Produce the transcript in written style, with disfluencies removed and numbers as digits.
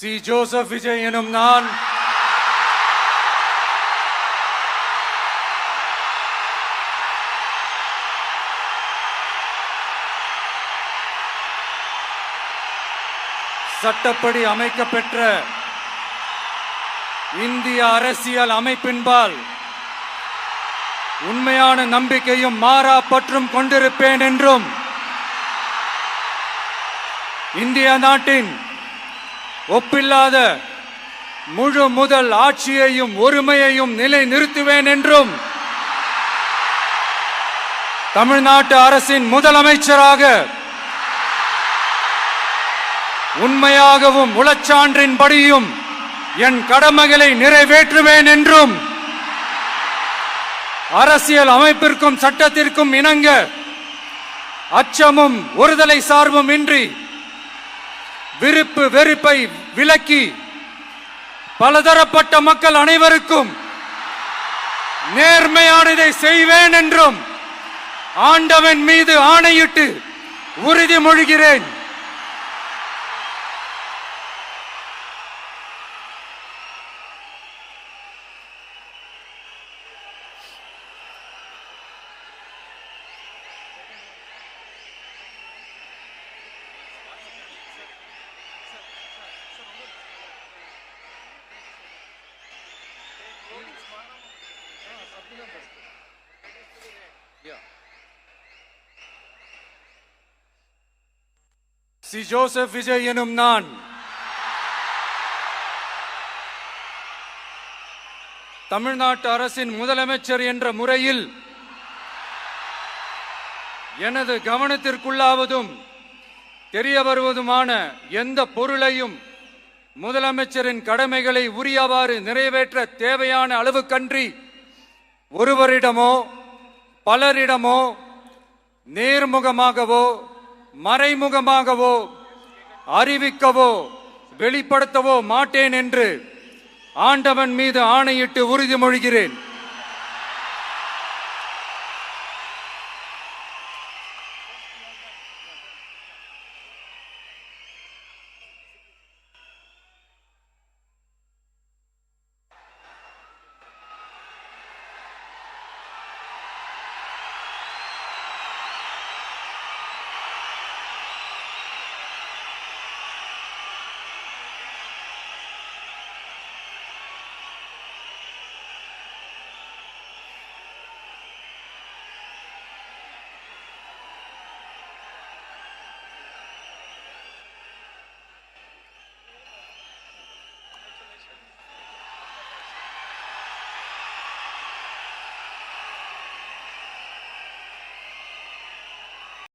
C. Joseph Vijay எனும் நான் சட்டப்படி அமைக்கப்பெற்ற இந்திய அரசியல் அமைப்பின்பால் உண்மையான நம்பிக்கையும் மாறா பற்றும் கொண்டிருப்பேன் என்றும் இந்திய நாட்டின் ஒப்பில்லாத முழு முதல் ஆட்சியையும் ஒருமையையும் நிலை நிறுத்துவேன் என்றும் தமிழ்நாட்டு அரசின் முதலமைச்சராக உண்மையாகவும் உளச்சான்றின்படியும் என் கடமைகளை நிறைவேற்றுவேன் என்றும் அரசியல் அமைப்பிற்கும் சட்டத்திற்கும் இணங்க அச்சமும் ஒருதலை சார்பும் இன்றி விருப்பு வெறுப்பை விலக்கி பலதரப்பட்ட மக்கள் அனைவருக்கும் நேர்மையானதை செய்வேன் என்றும் ஆண்டவன் மீது ஆணையிட்டு உறுதிமொழிகிறேன். சி. ஜோசப் விஜய் எனும் நான் தமிழ்நாட்டு அரசின் முதலமைச்சர் என்ற முறையில் எனது கவனத்திற்குள்ளாவதும் தெரிய வருவதுமான எந்த பொருளையும் முதலமைச்சரின் கடமைகளை உரியவாறு நிறைவேற்ற தேவையான அளவுக்கன்றி ஒருவரிடமோ பலரிடமோ நேர்முகமாகவோ மறைமுகமாகவோ அறிவிக்கவோ வெளிப்படுத்தவோ மாட்டேன் என்று ஆண்டவன் மீது ஆணையிட்டு உறுதிமொழிகிறேன்.